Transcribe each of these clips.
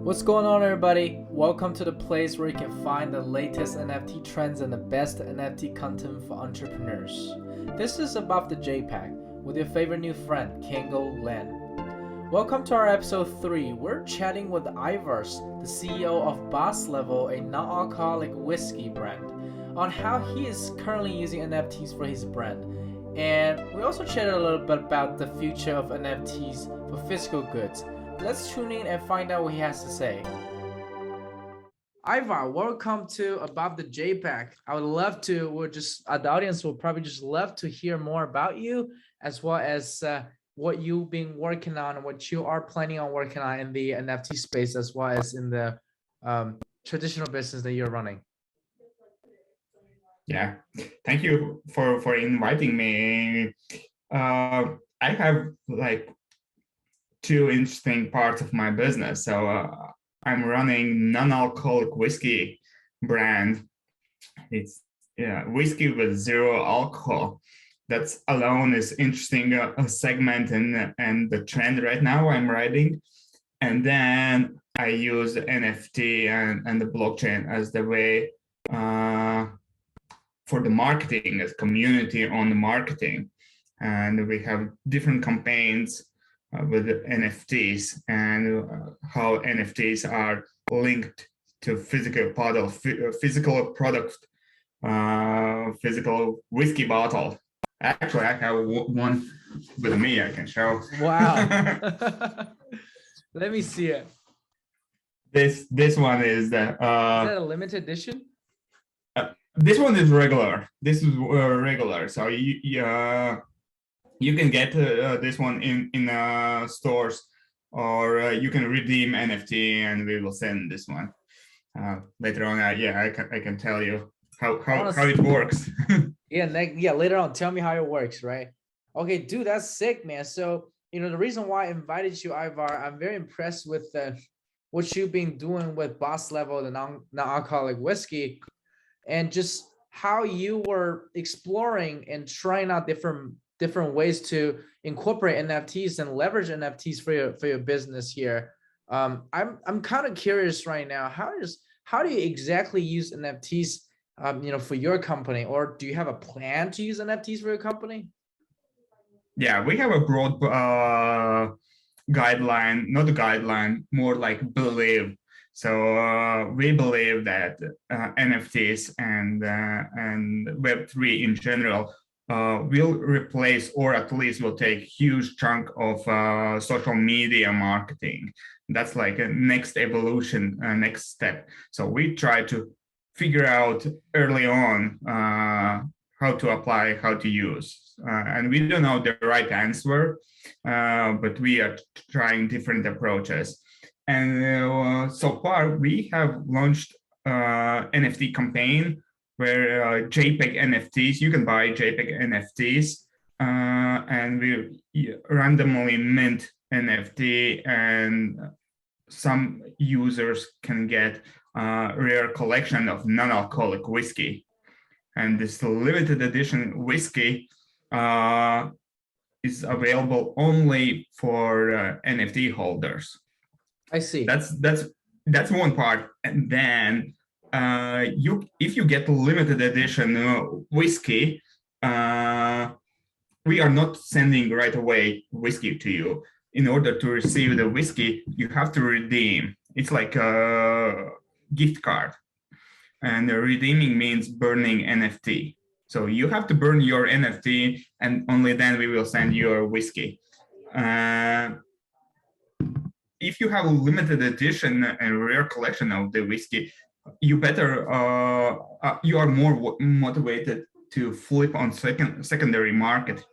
What's going on, everybody? Welcome to the place where you can find the latest NFT trends and the best NFT content for entrepreneurs. This is Above The Jpeg with your favorite new friend, Kango Len. Welcome to our episode 3. We're chatting with Ivars, the CEO of Boss Level, a non-alcoholic whiskey brand, on how he is currently using NFTs for his brand. And we also chatted a little bit about the future of NFTs for physical goods. Let's tune in and find out what he has to say. Ivar, welcome to Above The JPEG. I would love to, the audience will probably just love to hear more about you, as well as what you've been working on, what you are planning on working on in the NFT space, as well as in the traditional business that you're running. Yeah, thank you for inviting me. I have like two interesting parts of my business. So I'm running non-alcoholic whiskey brand. It's whiskey with zero alcohol. That's alone is interesting a segment and the trend right now I'm riding. And then I use NFT and the blockchain as the way for the marketing, as community on the marketing. And we have different campaigns with NFTs and how NFTs are linked to physical product, physical whiskey bottle. Actually, I have one with me I can show. Wow. Let me see it. This one is the. Is that a limited edition? This one is regular. This is regular. So you can get this one in stores, or you can redeem NFT, and we will send this one later on. I can tell you how it works. yeah, later on, tell me how it works, right? Okay, dude, that's sick, man. So the reason why I invited you, Ivar, I'm very impressed with what you've been doing with Boss Level, the non-alcoholic whiskey, and just how you were exploring and trying out different ways to incorporate NFTs and leverage NFTs for your business here. I'm kind of curious right now. How do you exactly use NFTs, for your company, or do you have a plan to use NFTs for your company? Yeah, we have a broad guideline, not a guideline, more like belief. So we believe that NFTs and Web3 in general will replace, or at least will take huge chunk of social media marketing. That's like a next evolution, next step. So we try to figure out early on how to apply, how to use. And we don't know the right answer, but we are trying different approaches. And so far, we have launched NFT campaign where JPEG NFTs, you can buy JPEG NFTs, and we randomly mint NFT, and some users can get a rare collection of non-alcoholic whiskey. And this limited edition whiskey is available only for NFT holders. I see. That's one part. And then if you get limited edition whiskey, we are not sending right away whiskey to you. In order to receive the whiskey, you have to redeem. It's like a gift card. And redeeming means burning NFT. So you have to burn your NFT, and only then we will send you your whiskey. If you have a limited edition and rare collection of the whiskey, you are more motivated to flip on secondary market.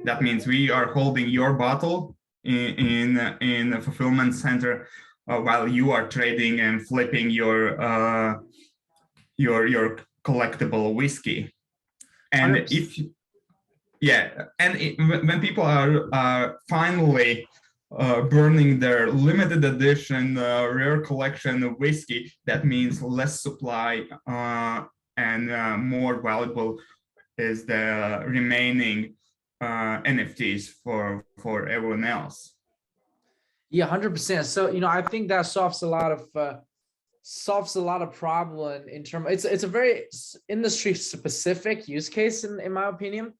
That means we are holding your bottle in a fulfillment center while you are trading and flipping your collectible whiskey. And when people are finally burning their limited edition rare collection of whiskey, that means less supply and more valuable is the remaining NFTs for everyone else. Yeah, 100%. So, I think that solves a lot of problem in terms. It's a very industry specific use case in my opinion.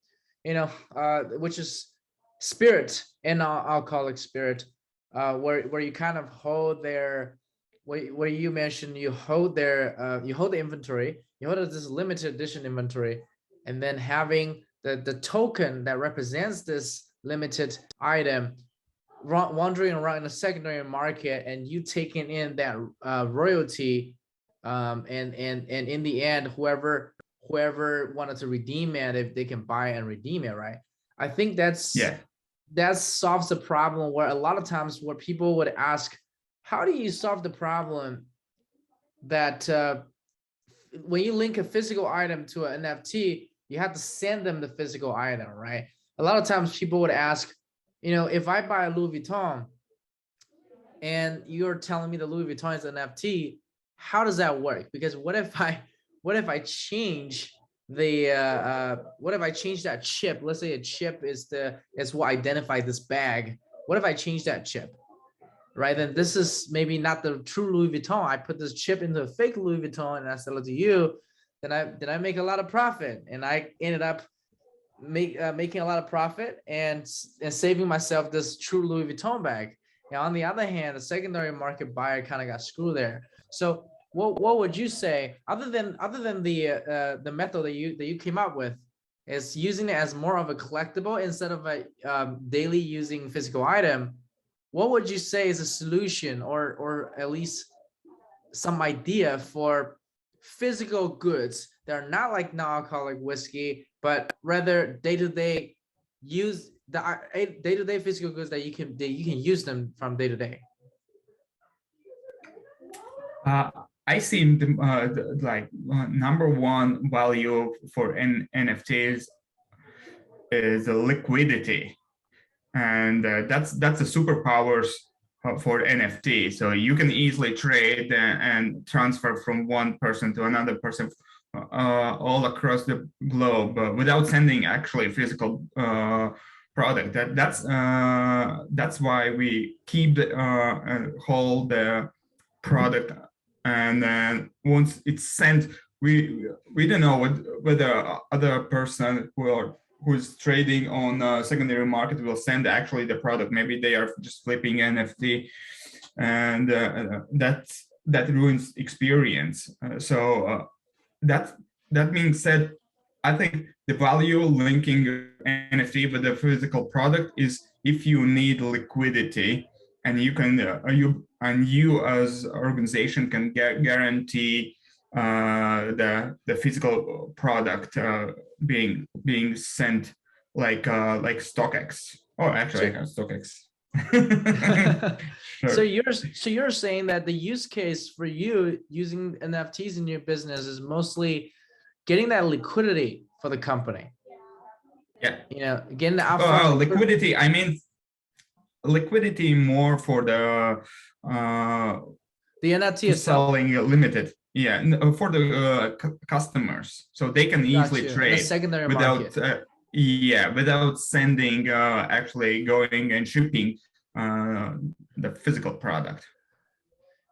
Which is spirit and alcoholic spirit, where you kind of hold their, where you mentioned you hold their, you hold the inventory, you hold this limited edition inventory, and then having the token that represents this limited item wandering around in the secondary market, and you taking in that royalty, and in the end, whoever wanted to redeem it, if they can buy and redeem it, right? I think Yeah. that solves the problem, where a lot of times where people would ask, how do you solve the problem that when you link a physical item to an NFT, you have to send them the physical item, right? A lot of times people would ask, if I buy a Louis Vuitton and you're telling me the Louis Vuitton is an NFT, how does that work? Because what if I change the what if I change that chip? Let's say a chip is what identifies this bag. What if I change that chip? Right, then this is maybe not the true Louis Vuitton. I put this chip into a fake Louis Vuitton and I sell it to you. Then I make a lot of profit, and I ended up making a lot of profit and saving myself this true Louis Vuitton bag. Now, on the other hand, the secondary market buyer kind of got screwed there. So what would you say, other than the method that you came up with, is using it as more of a collectible instead of a daily using physical item? What would you say is a solution, or at least some idea for physical goods that are not like non-alcoholic whiskey, but rather day-to-day use, the day-to-day physical goods that you can use them from day to day? I see number one value for NFTs is the liquidity, and that's the superpowers for NFT. So you can easily trade and transfer from one person to another person all across the globe without sending actually physical product. That's why we keep and hold the product, and then once it's sent, we don't know whether other person who's trading on a secondary market will send actually the product. Maybe they are just flipping NFT, and that ruins experience. That being said, I think the value linking NFT with the physical product is if you need liquidity, and you can you as organization can guarantee the physical product being sent like StockX. Oh, actually, I have StockX. So Sure. you're saying that the use case for you using NFTs in your business is mostly getting that liquidity for the company. Yeah. Getting the upfront liquidity. I mean, liquidity more for the NFT itself. selling limited. Yeah, for the customers, so they can easily trade the secondary without market. without sending actually going and shipping the physical product.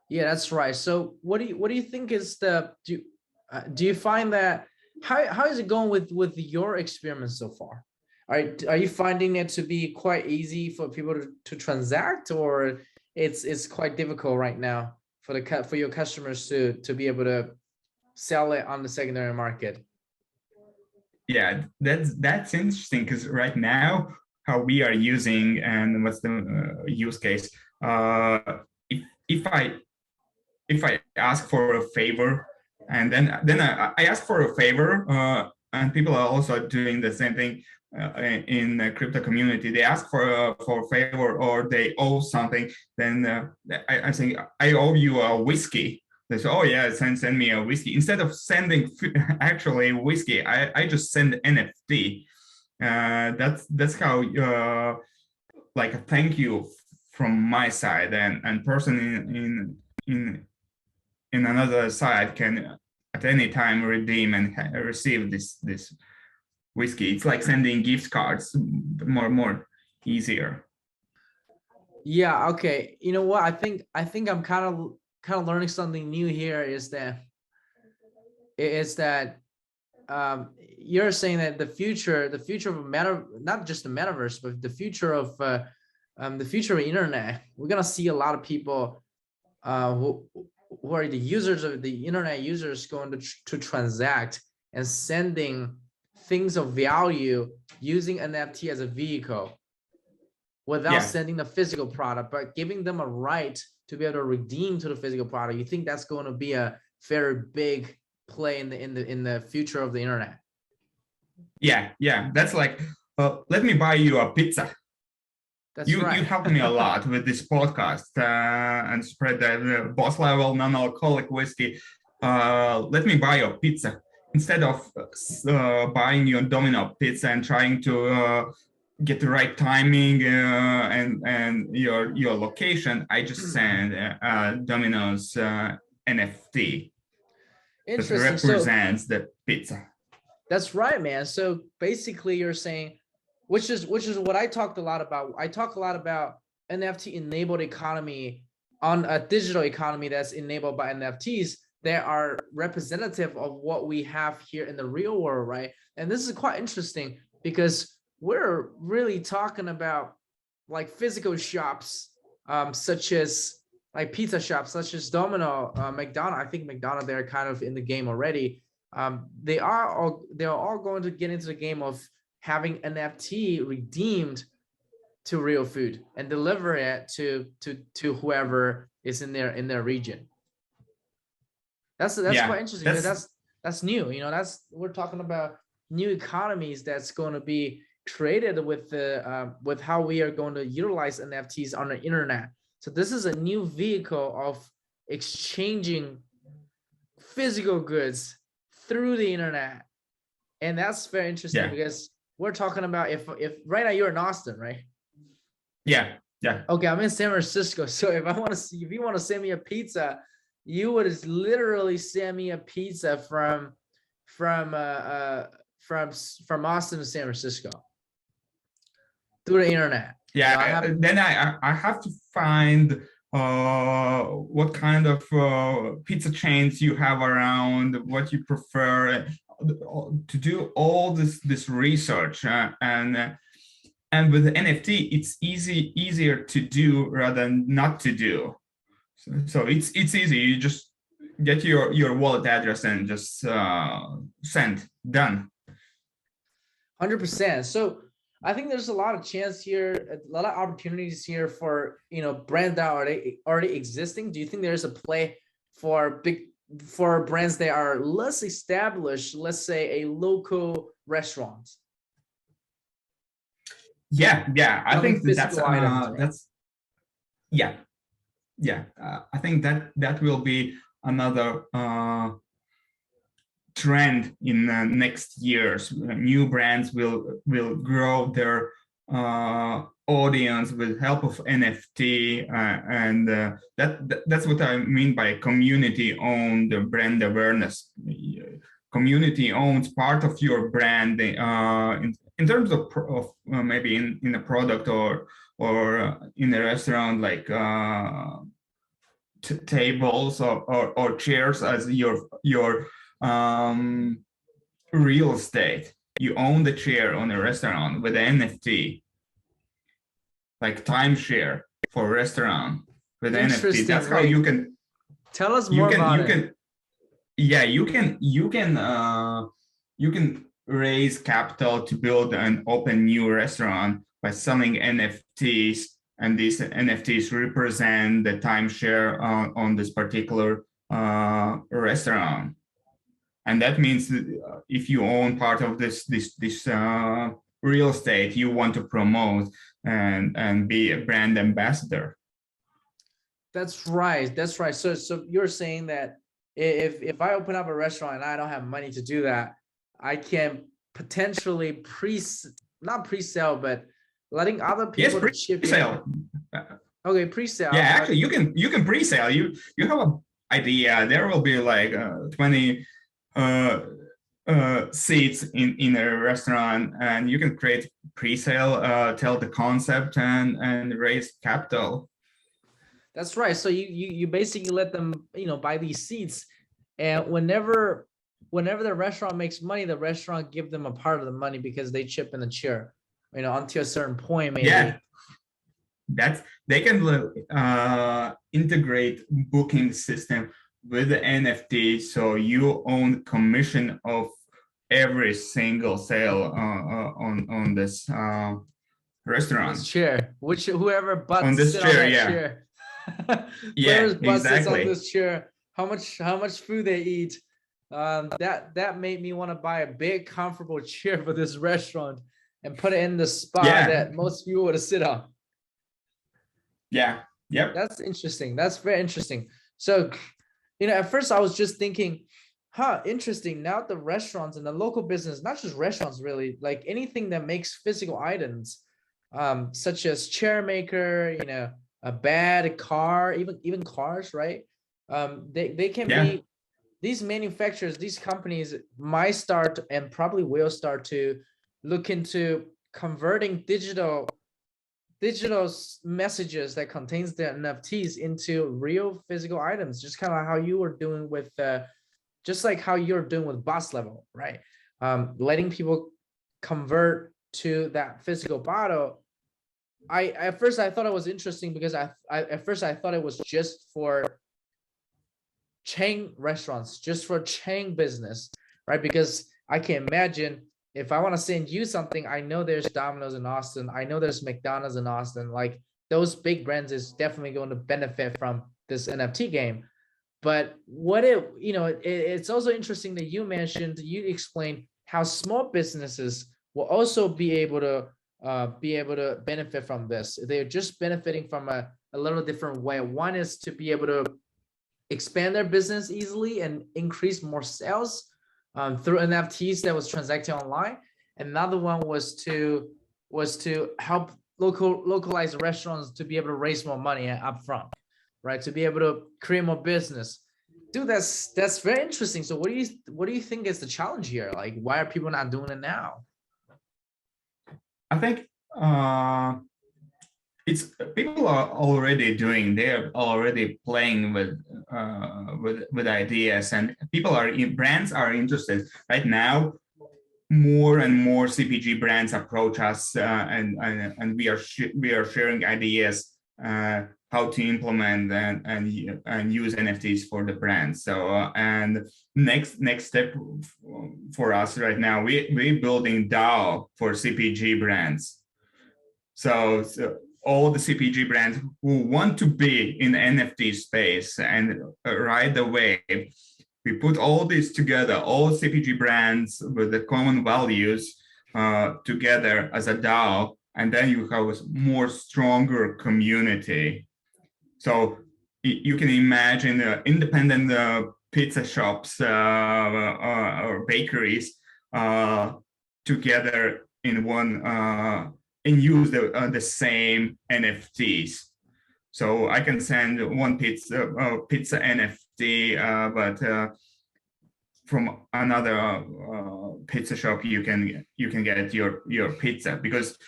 Yeah, that's right. So what do you think is the, do you find that, how is it going with your experiments so far? Are you finding it to be quite easy for people to transact, or it's quite difficult right now for your customers to be able to sell it on the secondary market? Yeah, that's interesting, because right now how we are using and what's the use case. If I ask for a favor, and then I ask for a favor, and people are also doing the same thing in the crypto community. They ask for a favor, or they owe something. Then I say, I owe you a whiskey. They say, oh yeah, send me a whiskey. Instead of sending actually whiskey, I just send NFT. That's how like a thank you from my side, and person in another side can at any time redeem and receive this whiskey. It's like sending gift cards, more easier. Yeah, okay. You know what? I think I'm kind of learning something new here is that you're saying that the future of not just the metaverse, but the future of internet, we're gonna see a lot of people who are the users of the internet users going to transact and sending things of value using NFT as a vehicle without Yeah, sending the physical product, but giving them a right to be able to redeem to the physical product. You think that's going to be a very big play in the future of the internet? yeah. That's like, let me buy you a pizza. That's You right. helped me a lot with this podcast and spread the boss level non-alcoholic whiskey. Let me buy you a pizza instead of buying you a Domino pizza and trying to get the right timing and your location. I just send Domino's NFT that Interesting. So represents the pizza. that's right, man. So basically, you're saying, which is what I talked a lot about. I talk a lot about NFT enabled economy on a digital economy that's enabled by NFTs. They are representative of what we have here in the real world, right? And this is quite interesting because we're really talking about like physical shops, such as like pizza shops, such as Domino, McDonald's. I think McDonald's, they're kind of in the game already. They're all going to get into the game of having NFT redeemed to real food and deliver it to whoever is in their region. That's Yeah, quite interesting because that's that's new. That's we're talking about new economies that's going to be created with how we are going to utilize NFTs on the internet. So this is a new vehicle of exchanging physical goods through the internet, and that's very interesting yeah, because we're talking about if right now you're in Austin, right? yeah, yeah. Okay, I'm in San Francisco, so if you want to send me a pizza, you would literally send me a pizza from from Austin to San Francisco through the internet. I Yeah, have then I have to find what kind of pizza chains you have around, what you prefer, to do all this research, and with NFT it's easier to do rather than not to do. So it's easy. You just get your wallet address and just send, done. 100%. So I think there's a lot of chance here, a lot of opportunities here for brands that are already existing. Do you think there's a play for brands that are less established, let's say a local restaurant Yeah. I selling think physical items, right? that's yeah, yeah. I think that will be another trend in next years. New brands will grow their audience with help of NFT, and that's what I mean by community-owned brand awareness. Community owns part of your brand in terms of maybe in a product or in a restaurant, like tables or chairs as your um, real estate. You own the chair on a restaurant with an NFT, like timeshare for a restaurant with NFT. Interesting. That's how Wait, you can tell us you more can about you it. can yeah you can raise capital to build and open new restaurant by selling NFTs, and these NFTs represent the timeshare on this particular restaurant. And that means that if you own part of this real estate, you want to promote and be a brand ambassador. That's right. That's right. So you're saying that if I open up a restaurant and I don't have money to do that, I can potentially not pre-sell, but letting other Yes, people to chip in. pre-sale. Okay, Yeah, pre-sale, but actually, you can pre-sale. You have an idea. There will be like 20 seats in a restaurant, and you can create pre-sale, tell the concept, and raise capital. That's right. So you basically let them, buy these seats, and whenever the restaurant makes money, the restaurant give them a part of the money because they chip in the chair, until a certain point, maybe. Yeah, they can integrate booking system with the NFT, so you own commission of every single sale on this restaurant. This chair, whoever On butts this sit on chair, that yeah. chair, Yeah, whoever's butt sits on exactly. this chair, how much food they eat. That made me want to buy a big comfortable chair for this restaurant and put it in the spot Yeah. that most people would sit on. Yeah. Yep. That's interesting. That's very interesting. So, at first I was just thinking, interesting. Now the restaurants and the local business, not just restaurants really, like anything that makes physical items, such as chair maker, a bed, a car, even cars, right? They can be, these manufacturers, these companies might start and probably will start to look into converting digital messages that contains the NFTs into real physical items, just kind of like how you were doing with just like how you're doing with boss level, right? Letting people convert to that physical bottle. At first I thought it was interesting because at first I thought it was just for chain restaurants, just for chain business, right? Because I can imagine if I want to send you something, I know there's Domino's in Austin, I know there's McDonald's in Austin, like those big brands is definitely going to benefit from this NFT game. But what it's also interesting that you explained how small businesses will also be able to benefit from this. They're just benefiting from a little different way. One is to be able to expand their business easily and increase more sales through NFTs that was transacting online. Another one was to help localized restaurants to be able to raise more money upfront, right? To be able to create more business. Dude, that's very interesting. So what do you think is the challenge here? Like, why are people not doing it now? I think it's people are already doing. They're already playing with ideas, and brands are interested right now. More and more CPG brands approach us, and we are sharing ideas how to implement and use NFTs for the brand. So and next step for us right now, we're building DAO for CPG brands. So all the CPG brands who want to be in the NFT space, and right away we put all this together, all CPG brands with the common values together as a DAO, and then you have a more stronger community. So you can imagine independent pizza shops or bakeries together in one and use the same NFTs. So I can send one pizza NFT, but from another pizza shop you can get your pizza, because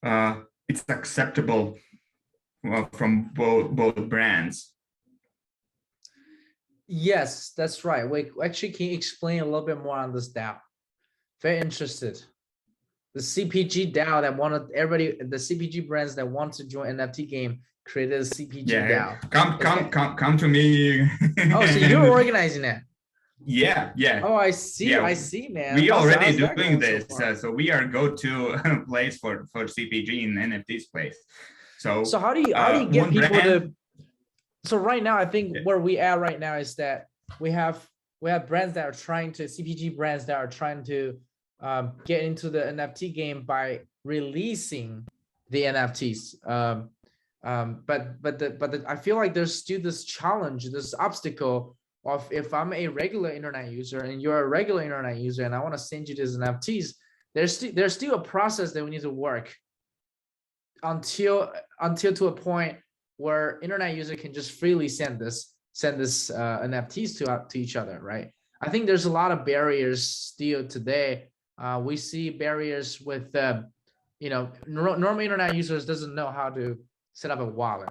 it's acceptable from both brands. Yes, that's right. Wait, actually, can you explain a little bit more on this DAO? Very interested. The CPG DAO that wanted everybody, the CPG brands that want to join NFT game created a CPG DAO. Come to me. Oh, so you're organizing that? Yeah. Oh, I see. Yeah. I see, man. We already doing this, so we are go-to place for CPG in NFTs place. So how do you get people to? So right now, I think where we are right now is that we have brands that are trying to, CPG brands that are trying to get into the NFT game by releasing the NFTs. But I feel like there's still this challenge, this obstacle of, if I'm a regular internet user and you're a regular internet user and I want to send you these NFTs, there's still a process that we need to work until to a point where internet user can just freely send this NFTs to each other, right? I think there's a lot of barriers still today. We see barriers with, normal internet users doesn't know how to set up a wallet.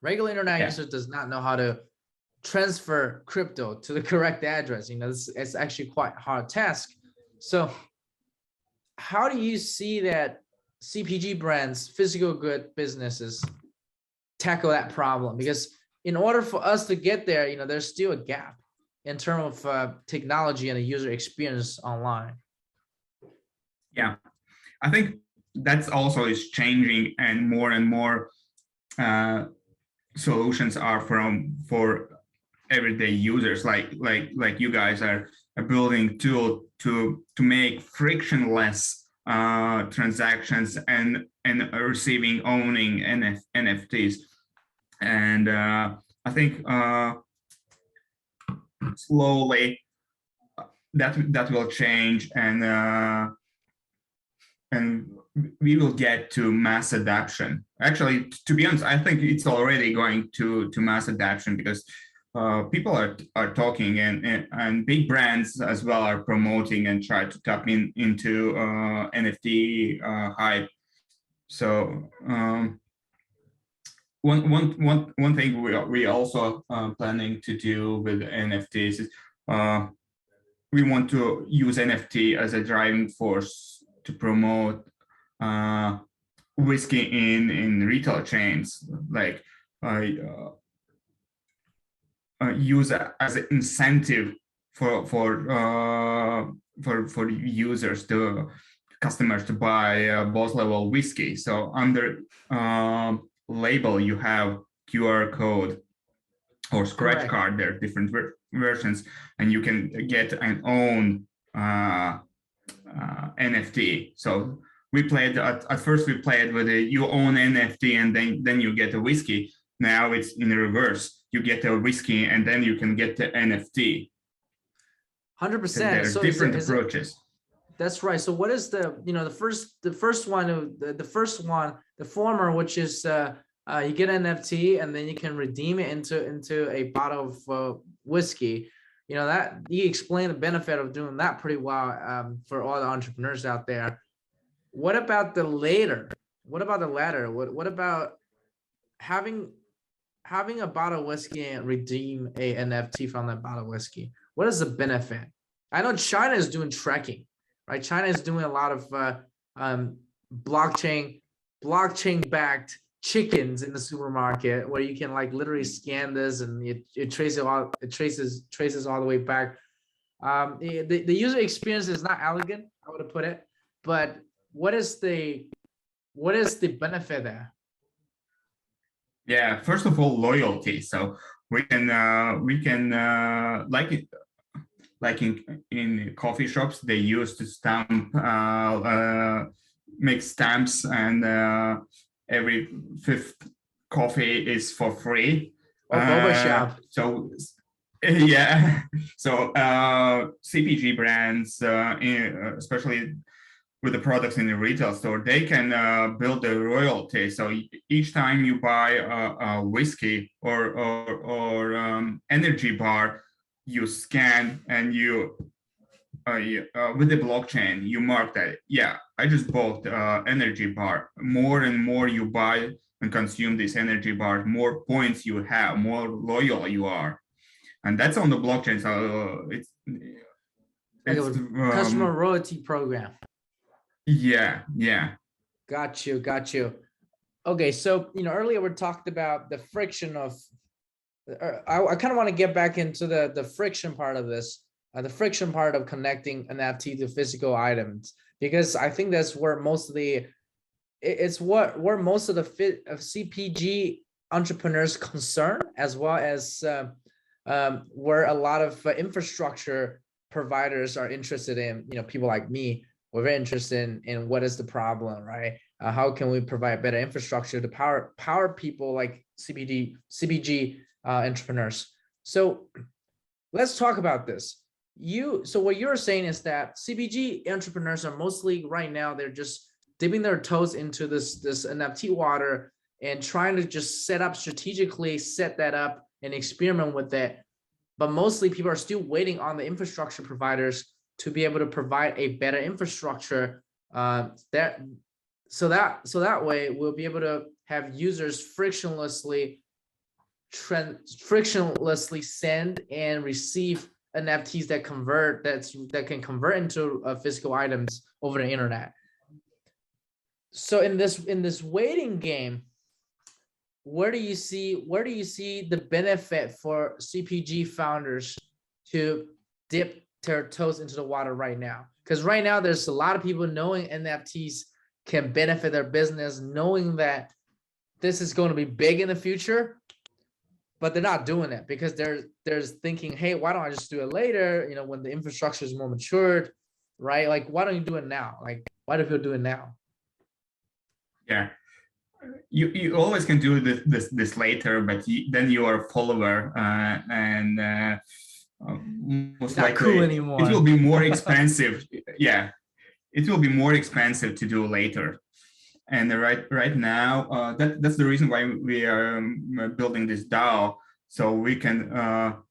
Regular internet Yeah. user does not know how to transfer crypto to the correct address. It's actually quite a hard task. So how do you see that CPG brands, physical good businesses, tackle that problem? Because in order for us to get there, there's still a gap in terms of technology and the user experience online. Yeah, I think that's also is changing, and more solutions are for everyday users, like you guys are building tool to make frictionless transactions and receiving, owning NFTs. And I think slowly that will change, and we will get to mass adoption. Actually, to be honest, I think it's already going to mass adoption, because people are talking, and big brands as well are promoting and try to tap into NFT hype. So one thing we also planning to do with NFTs is we want to use NFT as a driving force to promote whiskey in retail chains, like use as an incentive for users, to customers, to buy boss level whiskey. So under label you have QR code or scratch Correct. card. There are different versions, and you can get an own NFT. So we played at first, we played with you own NFT, and then you get a whiskey. Now it's in reverse. You get a whiskey and then you can get the NFT. 100%. There are different approaches. That's right. So what is the former, which is you get an NFT and then you can redeem it into a bottle of whiskey. That you explain the benefit of doing that pretty well for all the entrepreneurs out there. What about the later? What about the latter? What about having a bottle of whiskey and redeem a NFT from that bottle of whiskey? What is the benefit? I know China is doing tracking, right? China is doing a lot of blockchain backed chickens in the supermarket, where you can literally scan this and it traces all the way back. The user experience is not elegant, I would put it, but what is the benefit there? Yeah, first of all, loyalty. So we can like in coffee shops, they used to stamp make stamps, and every fifth coffee is for free. Or boba shop. So yeah, so CPG brands, especially with the products in the retail store, they can build a royalty. So each time you buy a whiskey or energy bar, you scan and you with the blockchain, you mark that, yeah, I just bought energy bar. More and more you buy and consume this energy bar, more points you have, more loyal you are, and that's on the blockchain. So it's like a customer royalty program. Yeah. Got you. Okay, so earlier we talked about the friction of. I kind of want to get back into the friction part of this, the friction part of connecting an NFT to physical items, because I think that's where most of the CPG entrepreneurs concern, as well as where a lot of infrastructure providers are interested in. People like me, we're very interested in what is the problem, right? How can we provide better infrastructure to power people like CPG entrepreneurs? So let's talk about this. So what you're saying is that CPG entrepreneurs are mostly right now, they're just dipping their toes into this NFT water and trying to just strategically set that up and experiment with it. but mostly people are still waiting on the infrastructure providers to be able to provide a better infrastructure that so that way we'll be able to have users frictionlessly send and receive NFTs that can convert into physical items over the internet. So in this waiting game, where do you see the benefit for CPG founders to dip their toes into the water right now? Because right now there's a lot of people knowing NFTs can benefit their business, knowing that this is going to be big in the future, but they're not doing it because they're thinking, hey, why don't I just do it later? You know, when the infrastructure is more matured, right? Like, why don't you do it now? Like, why do people do it now? Yeah, you always can do this later, but then you are a follower, and most Not cool likely anymore. it will be more expensive. Yeah, it will be more expensive to do later. And right now, that's the reason why we are building this DAO, so we can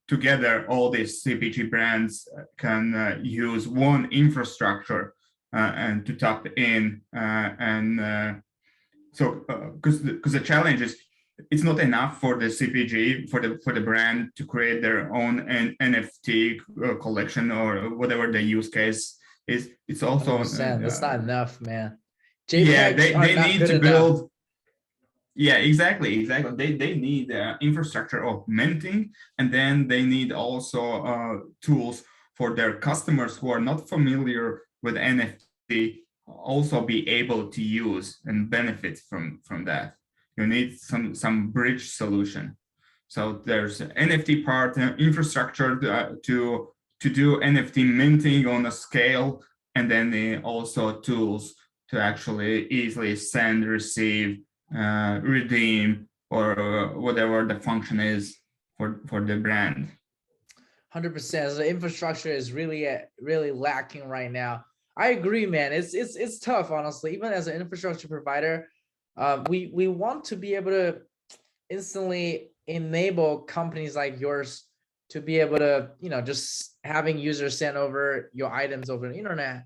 together all these CPG brands can use one infrastructure and to tap in and so because the challenge is it's not enough for the CPG for the brand to create their own NFT collection or whatever the use case is. It's also 100%. That's not enough, man. yeah, JPEGs are they not need good to enough. build. Yeah, exactly. They need infrastructure of minting, and then they need also tools for their customers who are not familiar with NFT also be able to use and benefit from that. You need some bridge solution. So there's NFT part infrastructure to do NFT minting on a scale, and then also tools to actually easily send, receive, redeem, or whatever the function is for the brand. 100%. The infrastructure is really lacking right now. I agree, man. It's tough, honestly. Even as an infrastructure provider, we want to be able to instantly enable companies like yours to be able to, you know, just having users send over your items over the internet.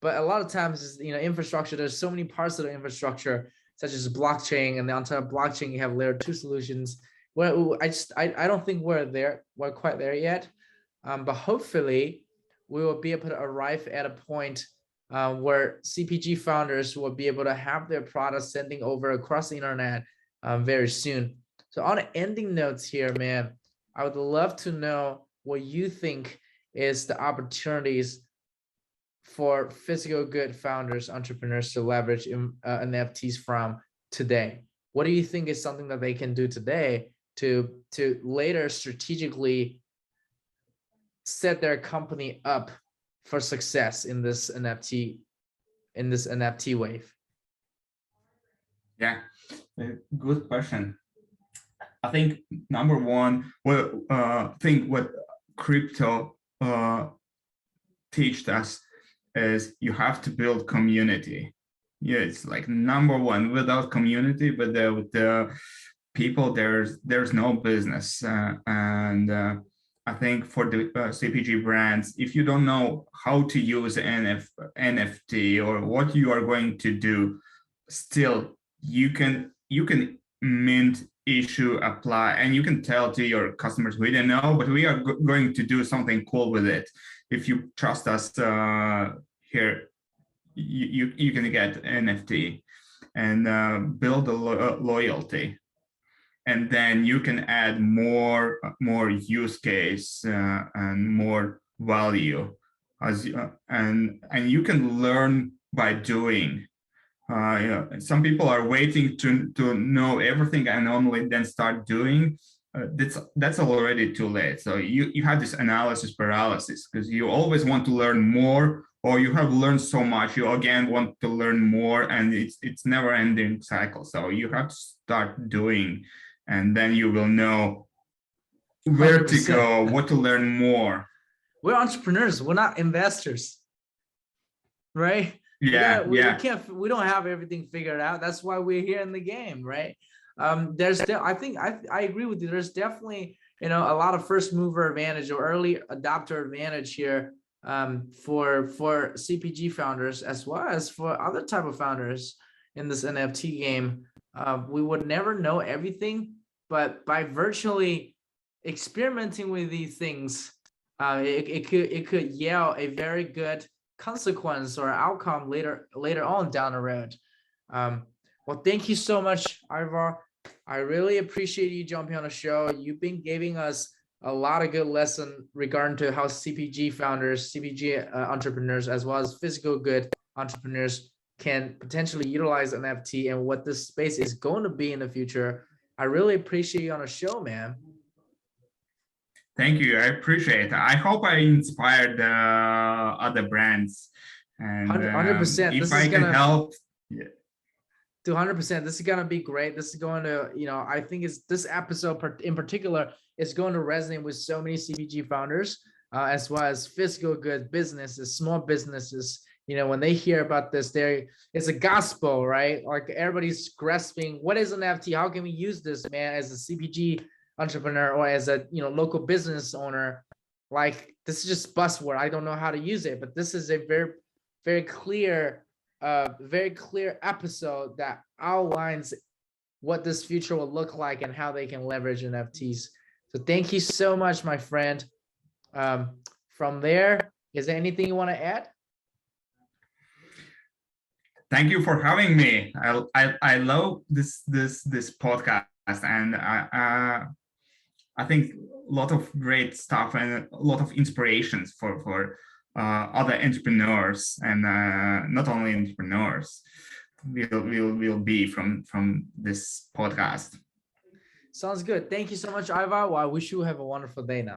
But a lot of times, you know, infrastructure, there's so many parts of the infrastructure, such as blockchain, and then on top of blockchain, you have layer 2 solutions. Well, I don't think we're quite there yet. But hopefully we will be able to arrive at a point where CPG founders will be able to have their products sending over across the internet very soon. So on the ending notes here, man, I would love to know what you think is the opportunities for physical good founders, entrepreneurs to leverage NFTs from today. What do you think is something that they can do today to later strategically set their company up for success in this NFT wave? Yeah, good question. I think number one, well, think what crypto teached us is you have to build community. Yeah, it's like number one. Without community, with the people, there's no business. And I think for the CPG brands, if you don't know how to use NFT or what you are going to do, still you can mint, issue, apply, and you can tell to your customers, we don't know, but we are going to do something cool with it. If you trust us here, you can get NFT and build a loyalty, and then you can add more use case and more value as and you can learn by doing. Yeah, some people are waiting to know everything and only then start doing. That's already too late. So you have this analysis paralysis because you always want to learn more, or you have learned so much, you again want to learn more, and it's never ending cycle. So you have to start doing, and then you will know where 100%. to go, what to learn more. We're entrepreneurs. We're not investors, right? Yeah, we don't have everything figured out. That's why we're here in the game, right? I think I agree with you. There's definitely a lot of first mover advantage or early adopter advantage here for CPG founders as well as for other type of founders in this NFT game. We would never know everything, but by virtually experimenting with these things, it could yield a very good consequence or outcome later on down the road. Well, thank you so much, Ivar. I really appreciate you jumping on the show. You've been giving us a lot of good lesson regarding to how CPG founders, CPG entrepreneurs, as well as physical good entrepreneurs can potentially utilize NFT and what this space is going to be in the future. I really appreciate you on the show, man. Thank you. I appreciate it. I hope I inspired other brands. And 100%. if I can help, yeah. 200%. This is gonna be great. This is going to, I think this episode in particular is going to resonate with so many CPG founders, as well as physical goods businesses, small businesses. When they hear about this, it's a gospel, right? Like everybody's grasping, what is an NFT? How can we use this, man, as a CPG entrepreneur or as a local business owner? Like, this is just buzzword. I don't know how to use it, but this is a very, very clear episode that outlines what this future will look like and how they can leverage NFTs. So thank you so much, my friend. From there, is there anything you want to add? Thank you for having me. I love this podcast, and I think a lot of great stuff and a lot of inspirations for other entrepreneurs, and not only entrepreneurs will be from this podcast. Sounds good. Thank you so much, Ivar. Well, I wish you have a wonderful day now.